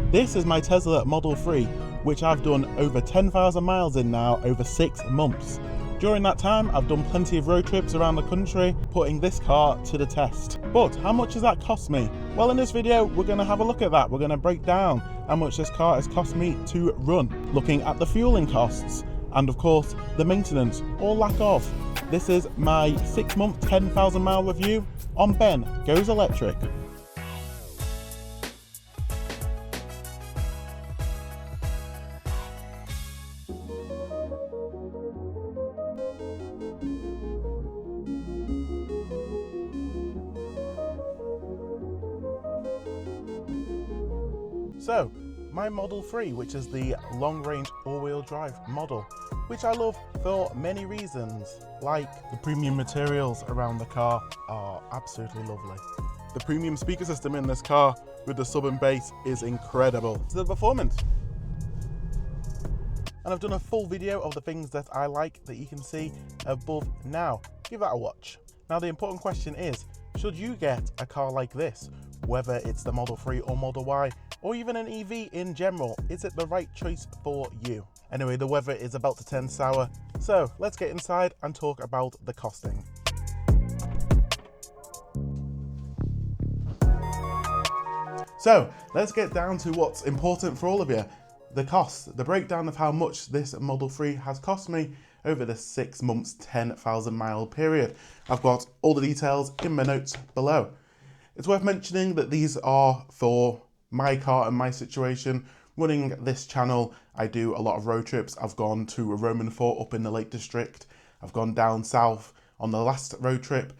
This is my Tesla Model 3, which I've done over 10,000 miles in now over 6 months. During that time, I've done plenty of road trips around the country, putting this car to the test. But how much has that cost me? Well, in this video, we're going to have a look at that. We're going to break down how much this car has cost me to run, looking at the fueling costs, and of course, the maintenance, or lack of. This is my 6-month, 10,000 mile review on Ben Goes Electric. So, my Model 3, which is the long-range all-wheel drive model, which I love for many reasons, like the premium materials around the car are absolutely lovely. The premium speaker system in this car with the sub and bass is incredible. The performance. And I've done a full video of the things that I like that you can see above now. Give that a watch. Now the important question is, should you get a car like this? Whether it's the Model 3 or Model Y, or even an EV in general, is it the right choice for you? Anyway, the weather is about to turn sour, so let's get inside and talk about the costing. So let's get down to what's important for all of you. The cost, the breakdown of how much this Model 3 has cost me over the 6 months, 10,000 mile period. I've got all the details in my notes below. It's worth mentioning that these are for my car and my situation. Running this channel, I do a lot of road trips. I've gone to a Roman Fort up in the Lake District. I've gone down south on the last road trip,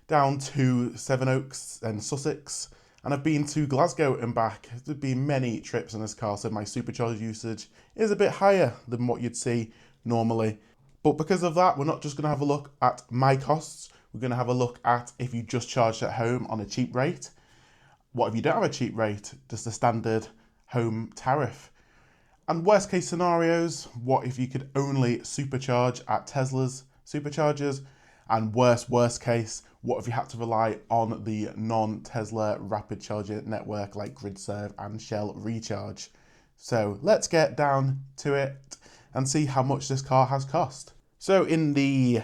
down to Sevenoaks and Sussex. And I've been to Glasgow and back. There's been many trips in this car, so my supercharger usage is a bit higher than what you'd see normally. But because of that, we're not just going to have a look at my costs. We're going to have a look at if you just charged at home on a cheap rate. What if you don't have a cheap rate? Just the standard home tariff. And worst case scenarios, what if you could only supercharge at Tesla's superchargers? And worst case, what if you had to rely on the non-Tesla rapid charger network like GridServe and Shell Recharge? So let's get down to it and see how much this car has cost. So in the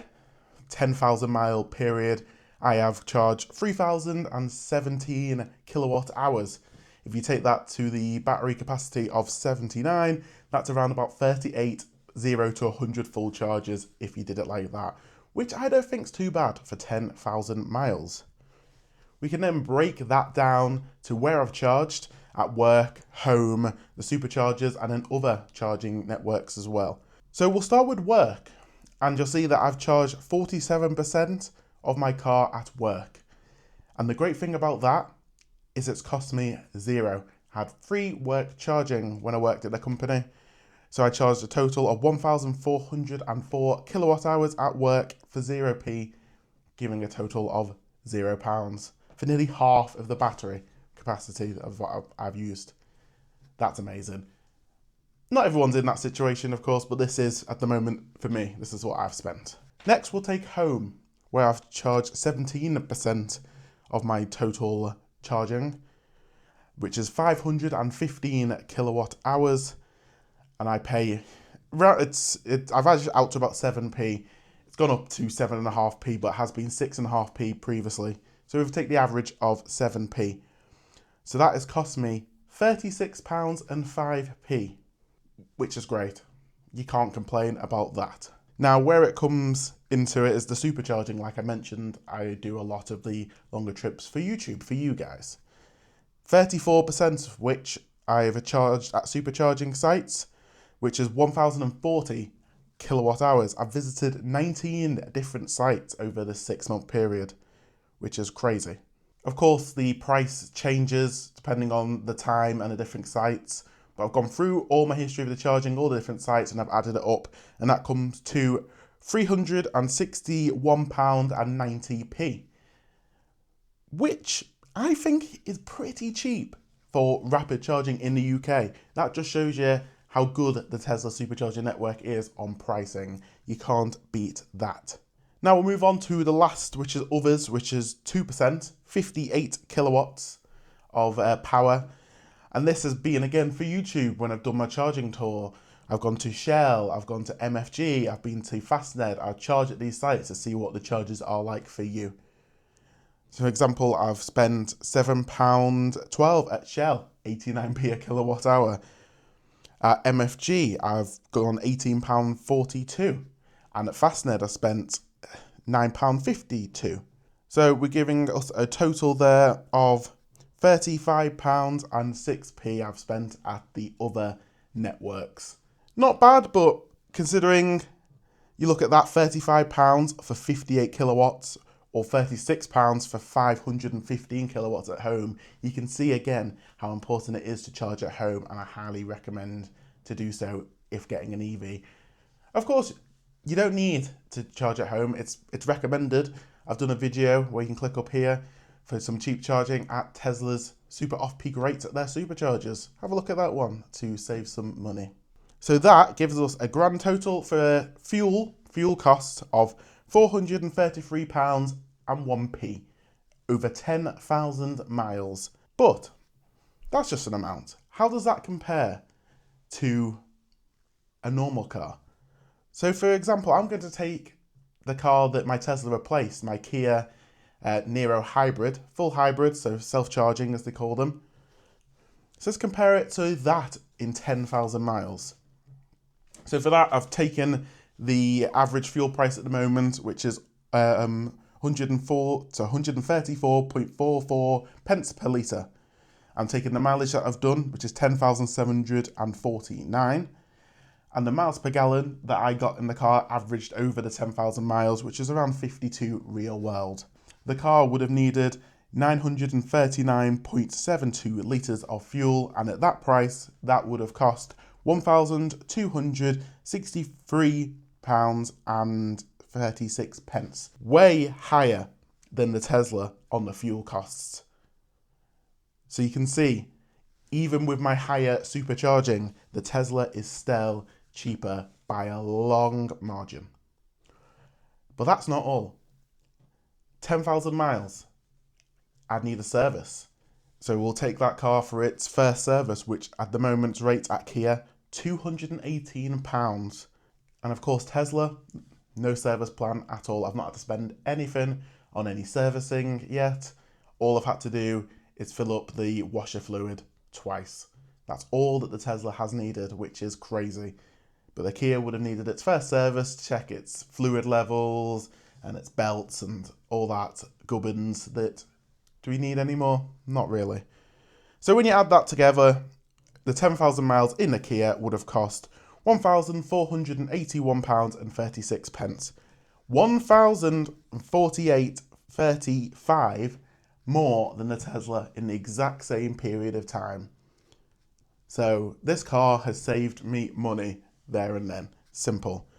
10,000 mile period, I have charged 3,017 kilowatt hours. If you take that to the battery capacity of 79, that's around about 38, 0 to 100 full charges if you did it like that, which I don't think is too bad for 10,000 miles. We can then break that down to where I've charged at work, home, the superchargers, and then other charging networks as well. So we'll start with work, and you'll see that I've charged 47% of my car at work. And the great thing about that is it's cost me zero. I had free work charging when I worked at the company. So I charged a total of 1,404 kilowatt hours at work for 0p, giving a total of £0 for nearly half of the battery capacity of what I've used. That's amazing. Not everyone's in that situation, of course, but this is, at the moment, for me, this is what I've spent. Next, we'll take home, where I've charged 17% of my total charging, which is 515 kilowatt hours, and I pay, I've averaged out to about 7p. It's gone up to 7.5p, but it has been 6.5p previously. So if we take the average of 7p, so that has cost me £36.05, which is great. You can't complain about that. Now, where it comes into it is the supercharging. Like I mentioned, I do a lot of the longer trips for YouTube, for you guys. 34% of which I've charged at supercharging sites, which is 1,040 kilowatt hours. I've visited 19 different sites over this 6-month period, which is crazy. Of course, the price changes depending on the time and the different sites, but I've gone through all my history of the charging, all the different sites, and I've added it up, and that comes to £361.90, which I think is pretty cheap for rapid charging in the UK. That just shows you how good the Tesla supercharger network is on pricing. You can't beat that. Now we'll move on to the last, which is others, which is 2%, 58 kilowatts of power. And this has been again for YouTube when I've done my charging tour. I've gone to Shell, I've gone to MFG, I've been to Fastned, I've charged at these sites to see what the charges are like for you. So for example, I've spent £7.12 at Shell, 89p a kilowatt hour. At MFG, I've gone £18.42. And at Fastned, I spent £9.52. So we're giving us a total there of £35.06 I've spent at the other networks. Not bad, but considering you look at that, £35 for 58 kilowatts or £36 for 515 kilowatts at home, you can see again how important it is to charge at home, and I highly recommend to do so if getting an EV. Of course, you don't need to charge at home. It's recommended. I've done a video where you can click up here for some cheap charging at Tesla's super off-peak rates at their superchargers. Have a look at that one to save some money. So that gives us a grand total for fuel costs of £433.01 over 10,000 miles. But that's just an amount. How does that compare to a normal car? So for example, I'm going to take the car that my Tesla replaced, my Kia Niro hybrid, full hybrid, so self-charging as they call them. So let's compare it to that in 10,000 miles. So for that, I've taken the average fuel price at the moment, which is 134.44 pence per litre. I'm taking the mileage that I've done, which is 10,749. And the miles per gallon that I got in the car averaged over the 10,000 miles, which is around 52 real world. The car would have needed 939.72 litres of fuel, and at that price, that would have cost £1,263.36. Way higher than the Tesla on the fuel costs. So you can see, even with my higher supercharging, the Tesla is still cheaper by a long margin. But that's not all. 10,000 miles, I'd need a service. So we'll take that car for its first service, which at the moment rates at Kia £218. And of course Tesla, no service plan at all. I've not had to spend anything on any servicing yet. All I've had to do is fill up the washer fluid twice. That's all that the Tesla has needed, which is crazy. But the Kia would have needed its first service to check its fluid levels and its belts and all that gubbins that... Do we need any more? Not really. So when you add that together, the 10,000 miles in the Kia would have cost £1,481.36. £1,048.35 more than the Tesla in the exact same period of time. So this car has saved me money there and then. Simple.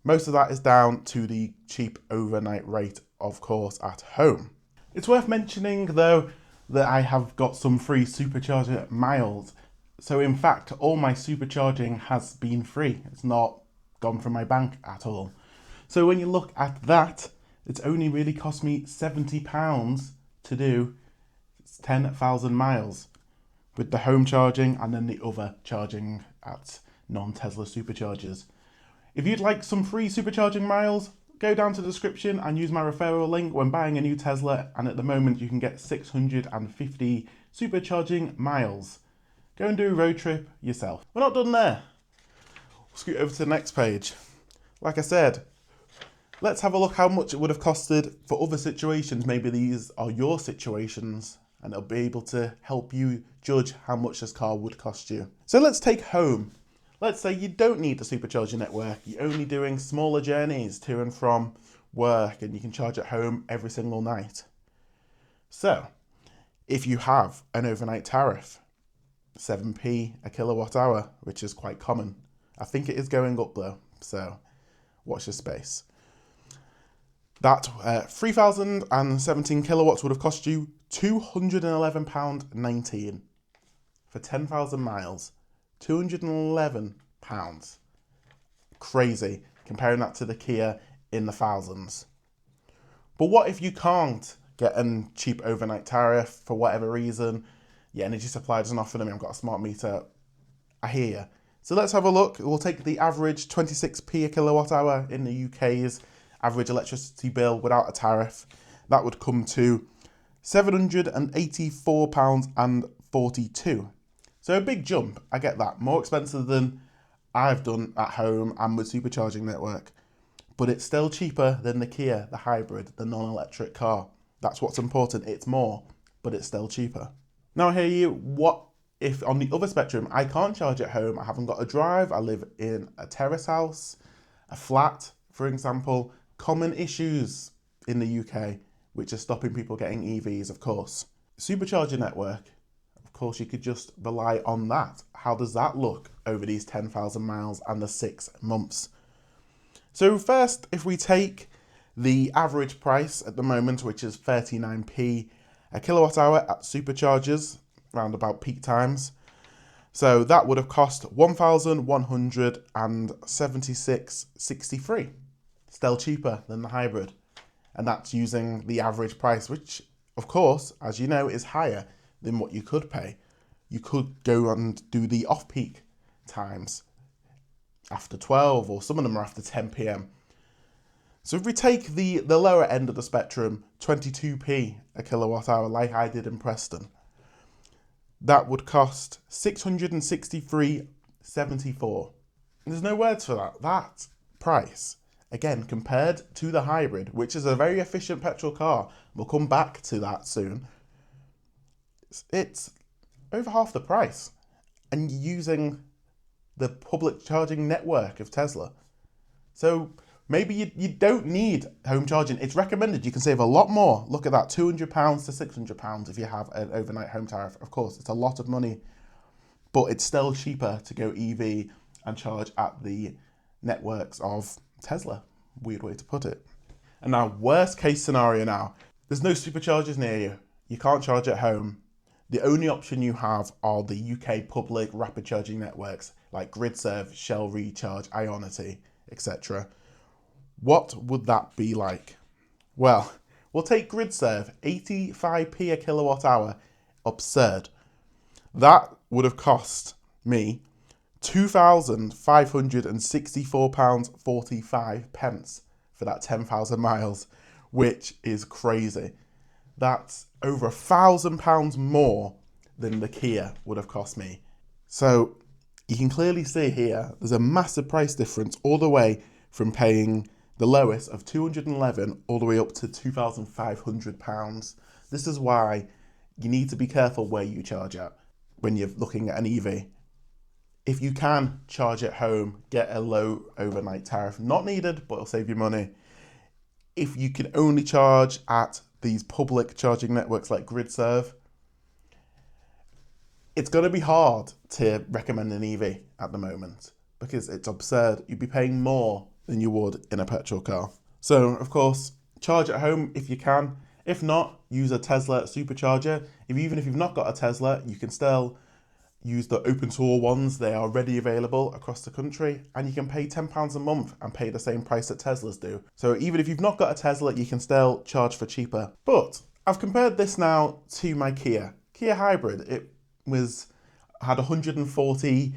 Most of that is down to the cheap overnight rate, of course, at home. It's worth mentioning, though, that I have got some free supercharger miles. So in fact, all my supercharging has been free. It's not gone from my bank at all. So when you look at that, it's only really cost me £70 to do 10,000 miles with the home charging and then the other charging at non-Tesla superchargers. If you'd like some free supercharging miles, go down to the description and use my referral link when buying a new Tesla, and at the moment you can get 650 supercharging miles. Go and do a road trip yourself. We're not done there. We'll scoot over to the next page. Like I said, let's have a look how much it would have costed for other situations. Maybe these are your situations and it'll be able to help you judge how much this car would cost you. So let's take home. Let's say you don't need a supercharger network. You're only doing smaller journeys to and from work and you can charge at home every single night. So if you have an overnight tariff, 7p a kilowatt hour, which is quite common. I think it is going up though, so watch your space. That 3,017 kilowatts would have cost you £211.19 for 10,000 miles. £211. Crazy, comparing that to the Kia in the thousands. But what if you can't get a cheap overnight tariff for whatever reason? your energy supply doesn't offer me. I've got a smart meter. I hear you. So let's have a look. We'll take the average 26p a kilowatt hour in the UK's average electricity bill without a tariff. That would come to £784.42. So a big jump, I get that. More expensive than I've done at home and with supercharging network. But it's still cheaper than the Kia, the hybrid, the non-electric car. That's what's important. It's more, but it's still cheaper. Now I hear you, what if on the other spectrum, I can't charge at home, I haven't got a drive, I live in a terrace house, a flat, for example, common issues in the UK, which are stopping people getting EVs, of course. Supercharger network, of course, you could just rely on that. How does that look over these 10,000 miles and the 6 months? So first, if we take the average price at the moment, which is 39p a kilowatt hour at superchargers, round about peak times. So that would have cost £1,176.63. Still cheaper than the hybrid. And that's using the average price, which, of course, as you know, is higher than what you could pay. You could go and do the off-peak times after 12, or some of them are after 10 p.m. So if we take the lower end of the spectrum, 22p a kilowatt hour, like I did in Preston, that would cost £663.74. There's no words for that. That price, again, compared to the hybrid, which is a very efficient petrol car, we'll come back to that soon, it's over half the price. And using the public charging network of Tesla. So maybe you don't need home charging. It's recommended. You can save a lot more. Look at that, £200 to £600 if you have an overnight home tariff. Of course, it's a lot of money, but it's still cheaper to go EV and charge at the networks of Tesla. Weird way to put it. And now, worst case scenario now. There's no superchargers near you. You can't charge at home. The only option you have are the UK public rapid charging networks like GridServe, Shell Recharge, Ionity, etc. What would that be like? Well, we'll take GridServe, 85p a kilowatt hour. Absurd. That would have cost me £2,564.45 for that 10,000 miles, which is crazy. That's over £1,000 more than the Kia would have cost me. So you can clearly see here, there's a massive price difference all the way from paying the lowest of £211 all the way up to £2,500. This is why you need to be careful where you charge at when you're looking at an EV. If you can charge at home, get a low overnight tariff. Not needed, but it'll save you money. If you can only charge at these public charging networks like GridServe, it's going to be hard to recommend an EV at the moment because it's absurd. You'd be paying more than you would in a petrol car. So, of course, charge at home if you can. If not, use a Tesla supercharger. Even if you've not got a Tesla, you can still use the open tour ones. They are ready available across the country, and you can pay £10 a month and pay the same price that Teslas do. So even if you've not got a Tesla, you can still charge for cheaper. But I've compared this now to my Kia Hybrid. It had 140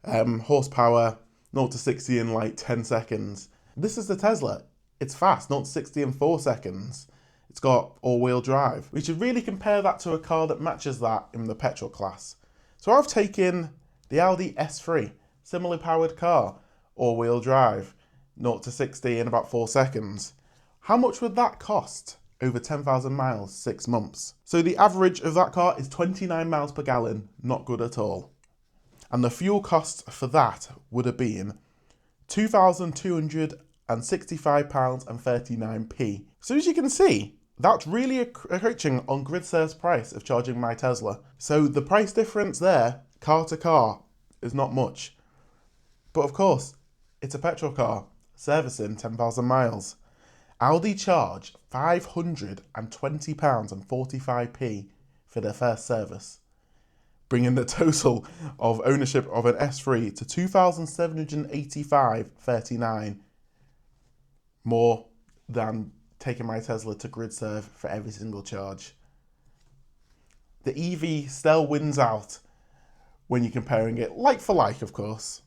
horsepower, 0 to 60 in like 10 seconds. This is the Tesla. It's fast, 0 to 60 in 4 seconds. It's got all-wheel drive. We should really compare that to a car that matches that in the petrol class. So I've taken the Audi S3, similarly powered car, all-wheel drive, 0 to 60 in about 4 seconds. How much would that cost over 10,000 miles, 6 months? So the average of that car is 29 miles per gallon, not good at all. And the fuel cost for that would have been £2,265.39. So as you can see, that's really approaching on GridServe's price of charging my Tesla. So the price difference there, car to car, is not much. But of course, it's a petrol car, servicing 10,000 miles. Audi charge £520.45 for their first service, bringing the total of ownership of an S3 to £2,785.39, more than taking my Tesla to GridServe for every single charge. the EV still wins out when you're comparing it like for like, of course.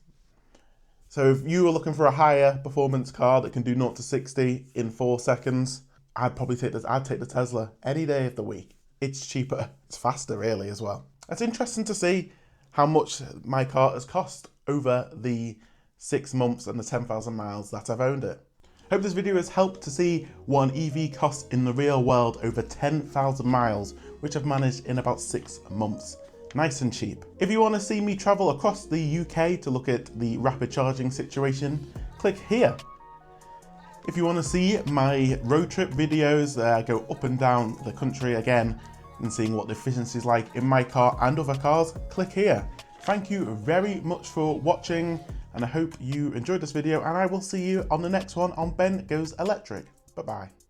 So if you were looking for a higher performance car that can do 0 to 60 in 4 seconds, I'd probably take this. I'd take the Tesla any day of the week. It's cheaper, it's faster really as well. It's interesting to see how much my car has cost over the 6 months and the 10,000 miles that I've owned it. Hope this video has helped to see what an EV costs in the real world over 10,000 miles, which I've managed in about 6 months. Nice and cheap. If you want to see me travel across the UK to look at the rapid charging situation, click here. If you want to see my road trip videos, I go up and down the country again and seeing what the efficiency is like in my car and other cars, click here. Thank you very much for watching, and I hope you enjoyed this video, and I will see you on the next one on Ben Goes Electric. Bye bye.